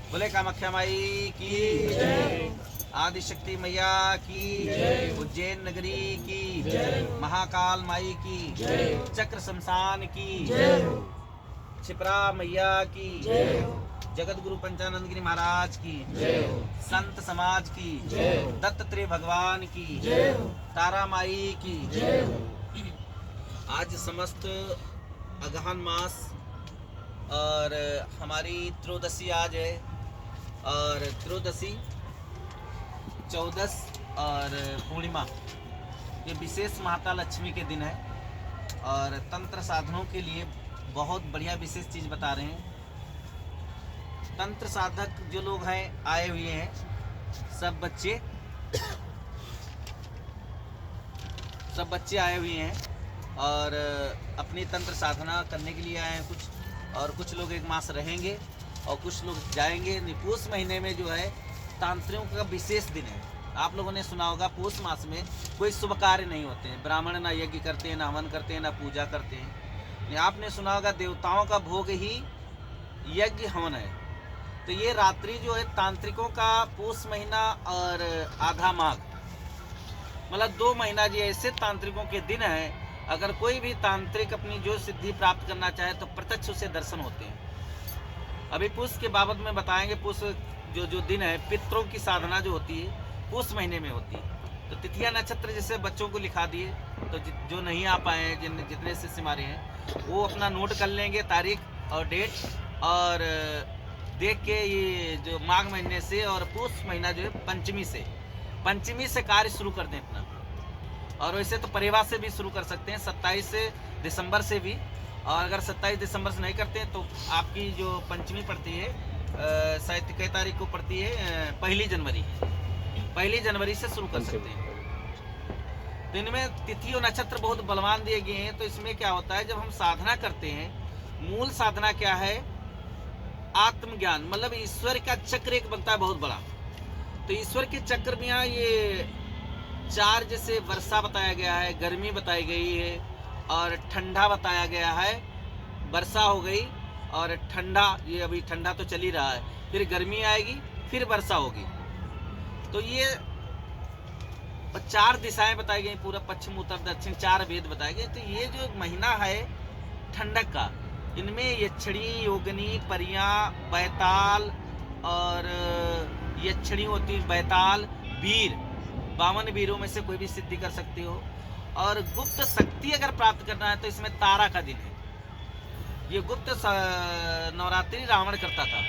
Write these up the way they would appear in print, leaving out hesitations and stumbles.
बोले कामाख्या माई की आदि शक्ति मैया की, उज्जैन नगरी की, महाकाल माई की, चक्र शमशान की, छिपरा मैया की, जगत गुरु पंचानंद गिरी महाराज की, संत समाज की, दत्तात्रेय भगवान की, तारा माई की। आज समस्त अगहन मास और हमारी त्रयोदशी आज है, और त्रयोदशी, चौदस और पूर्णिमा ये विशेष माता लक्ष्मी के दिन है। और तंत्र साधनों के लिए बहुत बढ़िया विशेष चीज़ बता रहे हैं। तंत्र साधक जो लोग हैं आए हुए हैं, सब बच्चे आए हुए हैं और अपनी तंत्र साधना करने के लिए आए हैं कुछ, और कुछ लोग एक मास रहेंगे और कुछ लोग जाएंगे। पूष महीने में जो है तांत्रिकों का विशेष दिन है। आप लोगों ने सुना होगा पूष मास में कोई शुभ कार्य नहीं होते हैं, ब्राह्मण ना यज्ञ करते हैं, ना हवन करते हैं, ना पूजा करते हैं। आपने सुना होगा देवताओं का भोग ही यज्ञ हवन है। तो ये रात्रि जो है तांत्रिकों का पूष महीना और आधा माघ, मतलब 2 महीना जी ऐसे तांत्रिकों के दिन है। अगर कोई भी तांत्रिक अपनी जो सिद्धि प्राप्त करना चाहे तो प्रत्यक्ष उसे दर्शन होते हैं। अभी पूष के बाबत में बताएंगे। पूष जो दिन है, पितरों की साधना जो होती है पूष महीने में होती है। तो तिथिया नक्षत्र जैसे बच्चों को लिखा दिए, तो जो नहीं आ पाए हैं, जितने शिष्य हमारे हैं वो अपना नोट कर लेंगे तारीख और डेट, और देख के ये जो माघ महीने से और पूष महीना जो है पंचमी से कार्य शुरू कर दें अपना। और वैसे तो परिवार से भी शुरू कर सकते हैं, 27 दिसंबर से भी। और अगर 27 दिसंबर से नहीं करते हैं तो आपकी जो पंचमी पड़ती है शायद कई तारीख को पड़ती है, 1 जनवरी से शुरू कर सकते हैं। तो इनमें तिथि और नक्षत्र बहुत बलवान दिए गए हैं। तो इसमें क्या होता है, जब हम साधना करते हैं, मूल साधना क्या है, आत्मज्ञान, मतलब ईश्वर का चक्र एक बनता है बहुत बड़ा। तो ईश्वर के चक्र में यहाँ ये 4 जैसे वर्षा बताया गया है, गर्मी बताई गई है, और ठंडा बताया गया है। वर्षा हो गई और ठंडा, ये अभी ठंडा तो चल ही रहा है, फिर गर्मी आएगी, फिर वर्षा होगी। तो ये 4 दिशाएं बताई गई, पूरा पश्चिम उत्तर दक्षिण 4 वेद बताए गए। तो ये जो महीना है ठंडक का, इनमें यक्षिणी, योगिनी, परियां, बैताल, और यक्षिणी होती, बैताल, वीर, 52 वीरों में से कोई भी सिद्धि कर सकते हो। और गुप्त शक्ति अगर प्राप्त करना है तो इसमें तारा का दिन है। ये गुप्त नवरात्रि रावण करता था।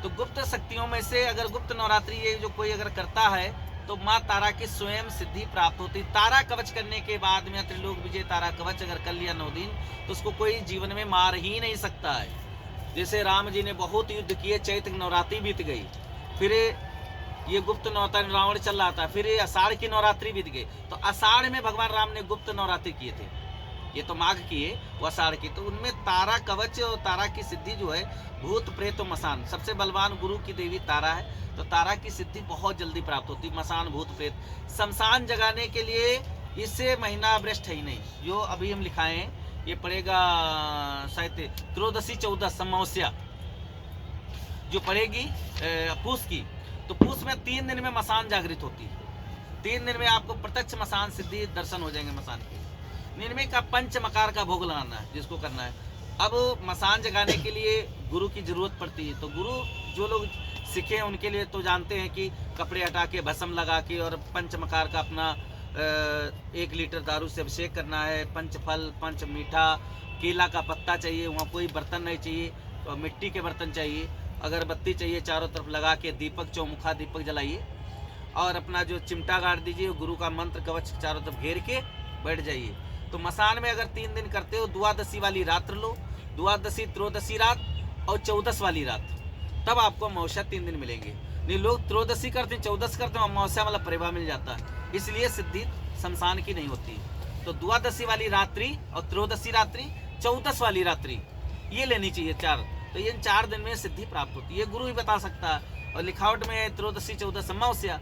तो गुप्त शक्तियों में से अगर गुप्त नवरात्रि ये जो कोई अगर करता है तो माँ तारा की स्वयं सिद्धि प्राप्त होती। तारा कवच करने के बाद में, त्रिलोक विजय तारा कवच अगर कर लिया 9 दिन, तो उसको कोई जीवन में मार ही नहीं सकता है। जैसे राम जी ने बहुत युद्ध किए, चैत्र नवरात्रि बीत गई, फिर ये गुप्त नवरात्रि रावण चल रहा था, फिर आषाढ़ की नवरात्रि बीत गई। तो आषाढ़ में भगवान राम ने गुप्त नवरात्रि किए थे, ये तो माघ किए, वो आषाढ़ की। तो उनमें तारा कवच और तारा की सिद्धि जो है, भूत प्रेत और मसान, सबसे बलवान गुरु की देवी तारा है। तो तारा की सिद्धि बहुत जल्दी प्राप्त होती। मसान, भूत प्रेत, शमशान जगाने के लिए इससे महीना भ्रष्ट है ही नहीं। जो अभी हम लिखाए हैं ये पड़ेगा शायद त्रयोदशी, 14 अमावस्या जो पड़ेगी पूष की। तो पूष में 3 दिन में मसान जागृत होती है। 3 दिन में आपको प्रत्यक्ष मसान सिद्धि दर्शन हो जाएंगे मसान के। निर्मय का पंच मकार का भोग लगाना है जिसको करना है। अब मसान जगाने के लिए गुरु की जरूरत पड़ती है। तो गुरु जो लोग सीखे हैं उनके लिए तो जानते हैं कि कपड़े हटा के, भस्म लगा के, और पंच मकार का अपना 1 लीटर दारू से अभिषेक करना है। पंच फल, पंच मीठा, केला का पत्ता चाहिए, वहाँ कोई बर्तन नहीं चाहिए, तो मिट्टी के बर्तन चाहिए, अगरबत्ती चाहिए, चारों तरफ लगा के दीपक, चौमुखा दीपक जलाइए, और अपना जो चिमटा गाड़ दीजिए, गुरु का मंत्र कवच चारों तरफ घेर के बैठ जाइए। तो मसान में अगर 3 दिन करते हो, द्वादशी वाली रात लो, द्वादशी, त्रयोदशी रात और 14 वाली रात, तब आपको अमावस्या 3 दिन मिलेंगे। नहीं, लोग त्रयोदशी करते हैं, 14 करते हैं, अमावस्या वाला परिवार मिल जाता है, इसलिए सिद्धि शमशान की नहीं होती। तो द्वादशी वाली रात्रि और त्रयोदशी रात्रि, 14 वाली रात्रि, ये लेनी चाहिए 4। तो ये 4 दिन में सिद्धि प्राप्त होती है, ये गुरु ही बता सकता है। और लिखावट में है त्रयोदशी, 14 अमावस्या।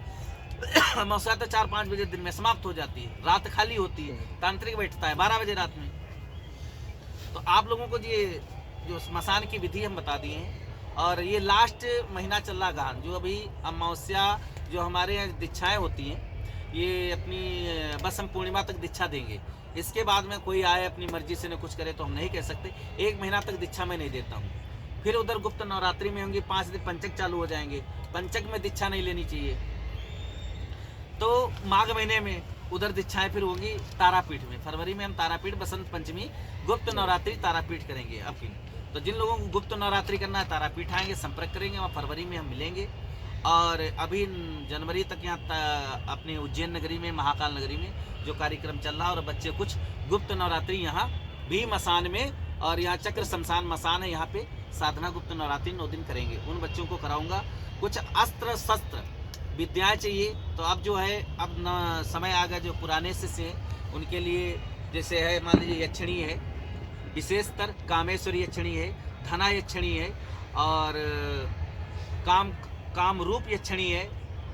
अमावस्या तो 4-5 बजे दिन में समाप्त हो जाती है, रात खाली होती है, तांत्रिक बैठता है 12 बजे रात में। तो आप लोगों को ये जो स्मशान की विधि हम बता दिए हैं, और ये लास्ट महीना चल रहा गहन, जो अभी अमावस्या जो हमारे यहाँ दीक्षाएँ होती हैं, ये अपनी बस हम पूर्णिमा तक दीक्षा देंगे। इसके बाद में कोई आए अपनी मर्जी से न कुछ करे तो हम नहीं कह सकते। 1 महीना तक दीक्षा मैं नहीं देता हूँ। फिर उधर गुप्त नवरात्रि में होंगी, 5 दिन पंचक चालू हो जाएंगे। पंचक में दीक्षा नहीं लेनी चाहिए। तो माघ महीने में उधर दीक्षाएं फिर होगी तारापीठ में। फरवरी में हम तारापीठ, बसंत पंचमी, गुप्त नवरात्रि तारापीठ करेंगे अब। तो जिन लोगों को गुप्त नवरात्रि करना है तारापीठ आएंगे, संपर्क करेंगे, वहाँ फरवरी में हम मिलेंगे। और अभी जनवरी तक यहाँ अपने उज्जैन नगरी में, महाकाल नगरी में जो कार्यक्रम चल रहा है, और बच्चे कुछ गुप्त नवरात्रि यहाँ भी मसान में, और यहाँ चक्र शमशान मसान है, यहाँ पे साधना गुप्त नवरात्रि 9 दिन करेंगे। उन बच्चों को कराऊंगा। कुछ अस्त्र शस्त्र विद्याएं चाहिए, तो अब जो है अब न समय आ गया, जो पुराने शिष्य हैं उनके लिए, जैसे है मान लीजिए यक्षिणी है, विशेषतर कामेश्वरी यक्षिणी है, धना यक्षिणी है, और काम रूप यक्षिणी है,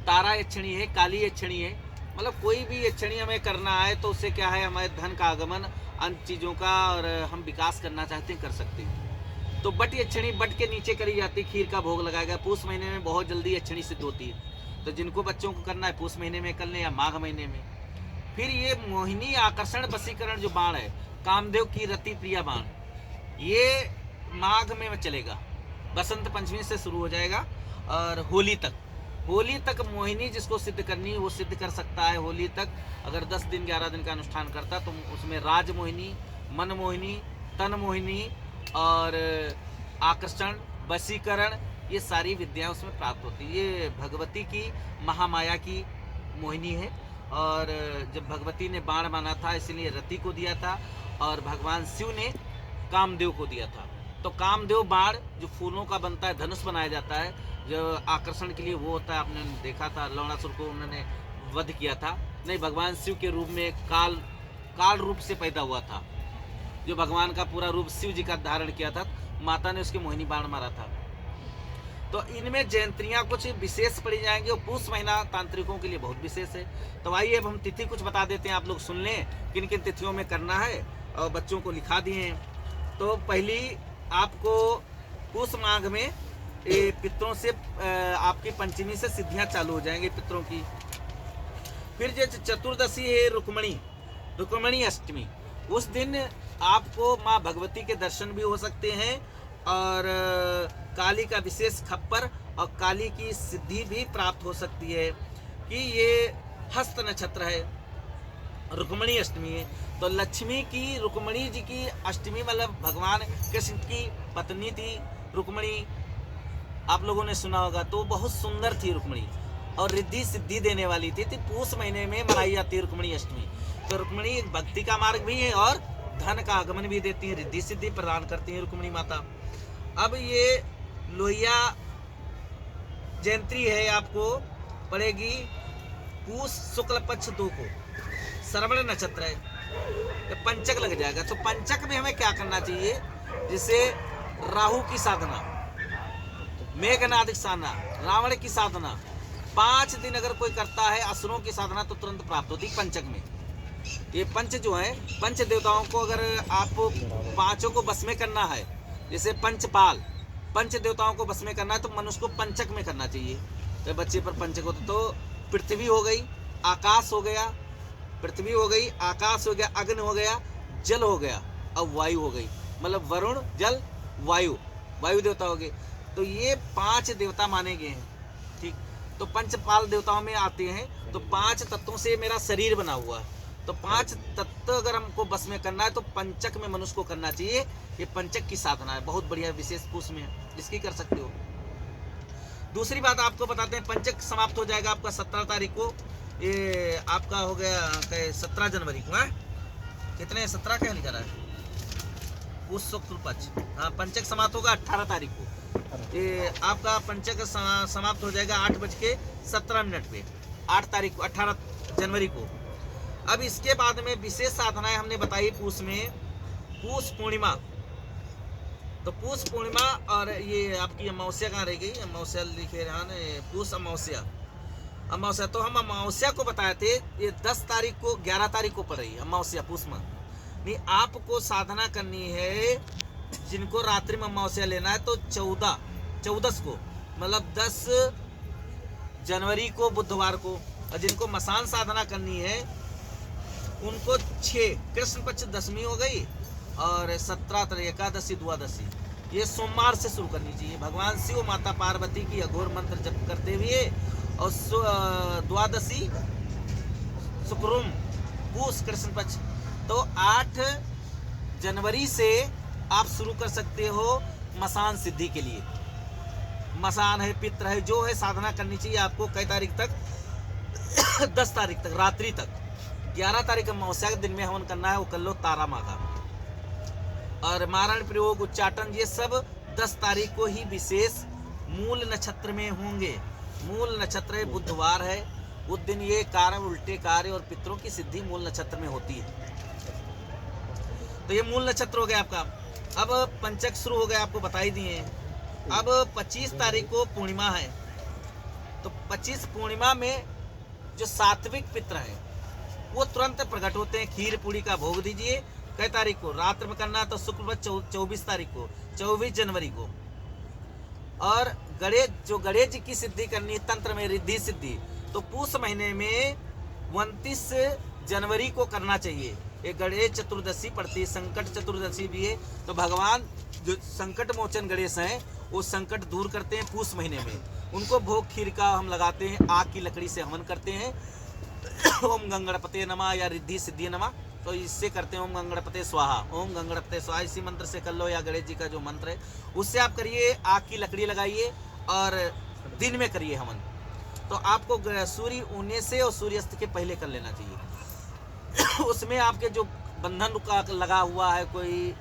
तारा यक्षिणी है, काली यक्षिणी है। मतलब कोई भी यक्षिणी हमें करना है तो उससे क्या है, हमारे धन का आगमन, अन्य चीज़ों का, और हम विकास करना चाहते हैं कर सकते हैं। तो बट यक्षिणी बट के नीचे करी जाती, खीर का भोग लगाएगा। पूस महीने में बहुत जल्दी यक्षिणी सिद्ध होती है, तो जिनको बच्चों को करना है पूस महीने में कर लें या माघ महीने में। फिर ये मोहिनी आकर्षण वशीकरण जो बाण है, कामदेव की रति प्रिया बाण, ये माघ में चलेगा। बसंत पंचमी से शुरू हो जाएगा और होली तक मोहिनी जिसको सिद्ध करनी है वो सिद्ध कर सकता है। होली तक अगर 10 दिन 11 दिन का अनुष्ठान करता तो उसमें राज मोहिनी, मन मोहिनी, तन मोहिनी और आकर्षण, वशीकरण, ये सारी विद्याएं उसमें प्राप्त होती है। ये भगवती की, महामाया की मोहिनी है। और जब भगवती ने बाण माना था इसलिए रति को दिया था, और भगवान शिव ने कामदेव को दिया था। तो कामदेव बाण जो फूलों का बनता है, धनुष बनाया जाता है, जो आकर्षण के लिए वो होता है। आपने देखा था लवणासुर को उन्होंने वध किया था, नहीं भगवान शिव के रूप में काल रूप से पैदा हुआ था, जो भगवान का पूरा रूप शिव जी का धारण किया था। माता ने उसके मोहिनी बाण मारा था। तो इनमें जयंतियाँ कुछ विशेष पड़ी जाएंगी, और पूस महीना तांत्रिकों के लिए बहुत विशेष है। तो आइए अब हम तिथि कुछ बता देते हैं, आप लोग सुन लें किन किन तिथियों में करना है, और बच्चों को लिखा दिए हैं। तो पहली आपको पूस माघ में पितरों से आपकी पंचमी से सिद्धियां चालू हो जाएंगी पितरों की। फिर जो चतुर्दशी है रुक्मणी अष्टमी, उस दिन आपको माँ भगवती के दर्शन भी हो सकते हैं, और काली का विशेष खप्पर और काली की सिद्धि भी प्राप्त हो सकती है कि ये हस्त नक्षत्र है, रुक्मणी अष्टमी है। तो लक्ष्मी की, रुक्मणी जी की अष्टमी, मतलब भगवान कृष्ण की पत्नी थी रुक्मणी, आप लोगों ने सुना होगा। तो बहुत सुंदर थी रुक्मणी, और रिद्धि सिद्धि देने वाली थी। पूस महीने में मनाई जाती है रुक्मणी अष्टमी। तो रुक्मणी एक भक्ति का मार्ग भी है, और धन का आगमन भी देती है, रिद्धि सिद्धि प्रदान करती है रुक्मणी माता। अब ये लोहिया जयंती है, आपको पड़ेगी पूस शुक्ल पक्ष 2 को, श्रवण नक्षत्र है, तो पंचक लग जाएगा। तो पंचक में हमें क्या करना चाहिए, जिसे राहु की साधना, मेघनाद की साधना, रावण की साधना, 5 दिन अगर कोई करता है असुरों की साधना तो तुरंत प्राप्त होती है पंचक में। ये पंच जो है, पंच देवताओं को अगर आपको 5 को बस में करना है, जैसे पंचपाल, पंच देवताओं को बस में करना है, तो मनुष्य को पंचक में करना चाहिए। तो बच्चे पर पंचक होता, तो पृथ्वी हो गई, आकाश हो गया, पृथ्वी हो गई, आकाश हो गया, अग्नि हो गया, जल हो गया, अब वायु हो गई, मतलब वरुण, जल, वायु देवता हो गए। तो ये 5 देवता माने गए हैं, ठीक। तो पंचपाल देवताओं में आते हैं। तो 5 तत्वों से मेरा शरीर बना हुआ है, तो 5 तत्व अगर हमको बस में करना है तो पंचक में मनुष्य को करना चाहिए। ये पंचक की साधना है, बहुत बढ़िया, विशेष पूस में है, इसकी कर सकते हो। दूसरी बात आपको बताते हैं, पंचक समाप्त हो जाएगा आपका 17 तारीख को। ये आपका हो गया 17 जनवरी को है, कितने 17 क्या लिखा रहा है, पूस शुक्ल पक्ष। हाँ, पंचक समाप्त होगा 18 तारीख को। ये आपका पंचक समाप्त हो जाएगा 8:17 पे, 8 तारीख को, 18 जनवरी को। अब इसके बाद में विशेष साधनाएं हमने बताई पूस में, पूस पूर्णिमा। तो पूस पूर्णिमा, और ये आपकी अमावस्या कहाँ रह गई, अमावस्या लिखे रहा है, पूस अमावस्या। तो हम अमावस्या को बताए थे, ये 10 तारीख को, 11 तारीख को पड़ रही है अमावस्या पूस में। नहीं, आपको साधना करनी है, जिनको रात्रि में अमावस्या लेना है तो 14 को, मतलब 10 जनवरी को बुधवार को। और जिनको मसान साधना करनी है उनको 6 कृष्ण पक्ष दशमी हो गई और 17 एकादशी द्वादशी ये सोमवार से शुरू करनी चाहिए। भगवान शिव माता पार्वती की अघोर मंत्र जप करते हुए और द्वादशी शुक्रम पूस कृष्ण पक्ष। तो 8 जनवरी से आप शुरू कर सकते हो मसान सिद्धि के लिए। मसान है, पित्र है, जो है साधना करनी चाहिए आपको। कई तारीख तक 10 तारीख तक रात्रि तक। 11 तारीख अमावस्या के दिन में हवन करना है, वो कर लो तारा माँ का। और मारण प्रयोग उच्चाटन ये सब 10 तारीख को ही विशेष मूल नक्षत्र में होंगे। मूल नक्षत्र बुधवार है, उस दिन ये कार्य उल्टे कार्य और पितरों की सिद्धि मूल नक्षत्र में होती है। तो ये मूल नक्षत्र हो गया आपका। अब पंचक शुरू हो गया, आपको बता ही दिए। अब 25 तारीख को पूर्णिमा है, तो 25 पूर्णिमा में जो सात्विक पित्र है वो तुरंत प्रकट होते हैं। खीर पूड़ी का भोग दीजिए। कई तारीख को रात्र में करना है, तो शुक्र 24 तारीख को, 24 जनवरी को। और गणेश जी की सिद्धि करनी है तंत्र में रिद्धि सिद्धि, तो पूस महीने में 29 जनवरी को करना चाहिए। एक गणेश चतुर्दशी पड़ती है, संकट चतुर्दशी भी है। तो भगवान जो संकट मोचन गणेश हैं वो संकट दूर करते हैं पूस महीने में। उनको भोग खीर का हम लगाते हैं, आग की लकड़ी से हवन करते हैं। ओम गंगणपते नमः या रिद्धि सिद्धि नमः, तो इससे करते हैं ओम गंगणपते स्वाहा। ओम गंगणपते स्वाहा इसी मंत्र से कर लो, या गणेश जी का जो मंत्र है उससे आप करिए। आग की लकड़ी लगाइए और दिन में करिए हवन। तो आपको सूर्य उगने से और सूर्यास्त के पहले कर लेना चाहिए। उसमें आपके जो बंधन का लगा हुआ है, कोई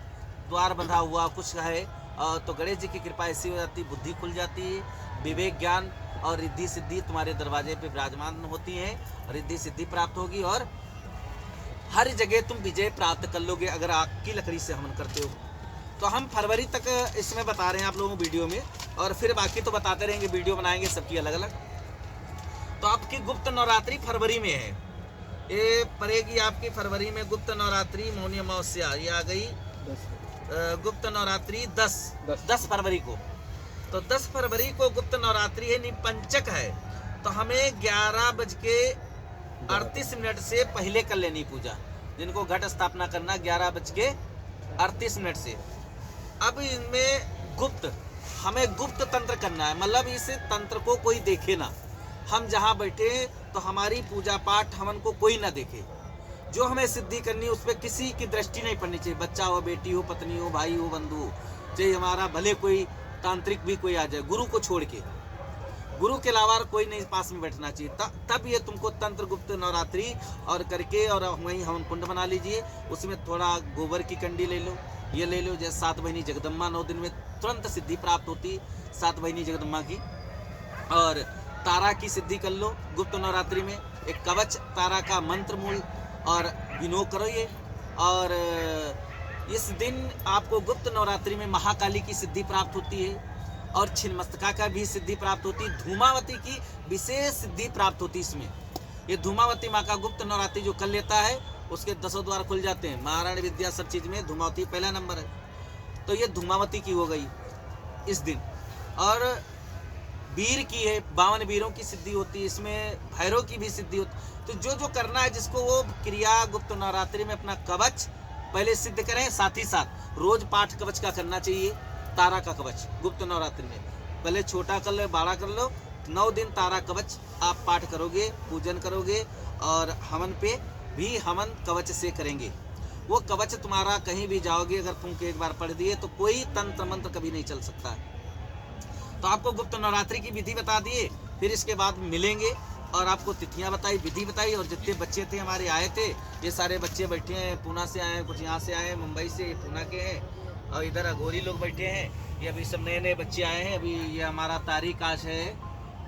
द्वार बंधा हुआ कुछ है, तो गणेश जी की कृपा ऐसी हो जाती है, बुद्धि खुल जाती है, विवेक ज्ञान और रिद्धि सिद्धि तुम्हारे दरवाजे पे विराजमान होती है। रिद्धि सिद्धि प्राप्त होगी और हर जगह तुम विजय प्राप्त कर लोगे अगर आग की लकड़ी से हवन करते हो। तो हम फरवरी तक इसमें बता रहे हैं आप लोगों को वीडियो में, और फिर बाकी तो बताते रहेंगे, वीडियो बनाएंगे सबकी अलग अलग। तो आपकी गुप्त नवरात्रि फरवरी में है, ये पड़ेगी आपकी फरवरी में गुप्त नवरात्रि मौनी अमावस्या ये आ गई। गुप्त नवरात्रि 10 फरवरी को। तो 10 फरवरी को गुप्त नवरात्रि है, पंचक है। तो हमें 11:38 से पहले कर लेनी पूजा। जिनको घट स्थापना करना 11:38 से। अब इनमें हमें गुप्त तंत्र करना है, मतलब इस तंत्र को कोई देखे ना। हम जहाँ बैठे तो हमारी पूजा पाठ हवन को कोई ना देखे। जो हमें सिद्धि करनी है उस पर किसी की दृष्टि नहीं पड़नी चाहिए। बच्चा हो, बेटी हो, पत्नी हो, भाई हो, बंधु हो, चाहे हमारा भले कोई तांत्रिक भी कोई आ जाए, गुरु को छोड़ के, गुरु के अलावा कोई नहीं पास में बैठना चाहिए। तब ये तुमको तंत्र गुप्त नवरात्रि और करके और वहीं हवन कुंड बना लीजिए। उसमें थोड़ा गोबर की कंडी ले लो, ये ले लो। जैसे 7 बहिनी जगदम्बा 9 दिन में तुरंत सिद्धि प्राप्त होती 7 बहिनी जगदम्बा की। और तारा की सिद्धि कर लो गुप्त नवरात्रि में। एक कवच तारा का मंत्र मूल और विनोद करो ये। और इस दिन आपको गुप्त नवरात्रि में महाकाली की सिद्धि प्राप्त होती है और छिन्नमस्तिका का भी सिद्धि प्राप्त होती है। धूमावती की विशेष सिद्धि प्राप्त होती है इसमें। ये धूमावती माँ का गुप्त नवरात्रि जो कर लेता है उसके 10 द्वार खुल जाते हैं। महाराणी विद्या सब चीज में धूमावती पहला नंबर है। तो ये धूमावती की हो गई इस दिन। और वीर की है, 52 वीरों की सिद्धि होती है इसमें, भैरव की भी सिद्धि होती है। तो जो करना है जिसको वो क्रिया गुप्त नवरात्रि में अपना कवच पहले सिद्ध करें। साथ ही साथ रोज पाठ कवच का करना चाहिए। तारा का कवच गुप्त नवरात्रि में पहले छोटा कर लो, बड़ा कर लो। 9 दिन तारा कवच आप पाठ करोगे, पूजन करोगे और हवन पे भी हवन कवच से करेंगे। वो कवच तुम्हारा कहीं भी जाओगे अगर तुमको एक बार पढ़ दिए तो कोई तंत्र मंत्र कभी नहीं चल सकता है। तो आपको गुप्त नवरात्रि की विधि बता दिए, फिर इसके बाद मिलेंगे और आपको तिथियां बताई, विधि बताई। और जितने बच्चे थे हमारे आए थे, ये सारे बच्चे बैठे हैं, पूना से आए हैं, कुछ यहाँ से आए हैं, मुंबई से, पूना के हैं, और इधर अघोरी लोग बैठे हैं। ये अभी सब नए बच्चे आए हैं। अभी ये हमारा तारीख आज है,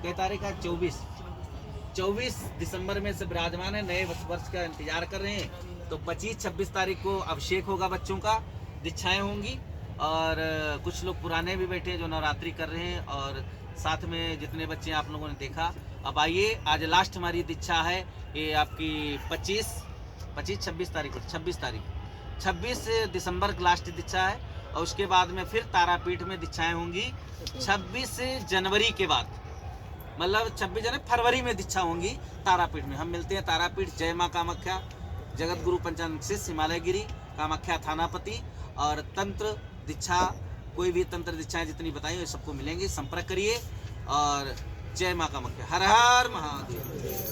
क्या तारीख है? 24 दिसंबर में से विराजमान है। नए वर्ष का इंतजार कर रहे हैं। तो 25-26 तारीख को अभिषेक होगा, बच्चों का दीक्षाएं होंगी। और कुछ लोग पुराने भी बैठे हैं जो नवरात्रि कर रहे हैं। और साथ में जितने बच्चे आप लोगों ने देखा, अब आइए, आज लास्ट हमारी दीक्षा है। ये आपकी 26-26 तारीख को 26 दिसंबर की लास्ट दीक्षा है। और उसके बाद में फिर तारापीठ में दीक्षाएं होंगी 26 जनवरी के बाद, मतलब 26 जनवरी फरवरी में दीक्षा होंगी तारापीठ में। हम मिलते हैं तारापीठ। जय माँ कामाख्या। जगत गुरु पंचानन शिष्य हिमालय गिरी कामाख्या थानापति। और तंत्र दीक्षा, कोई भी तंत्र दीक्षाएं जितनी बताई वो सबको मिलेंगी, संपर्क करिए। और जय माँ कामाख्या। हर हर महादेव।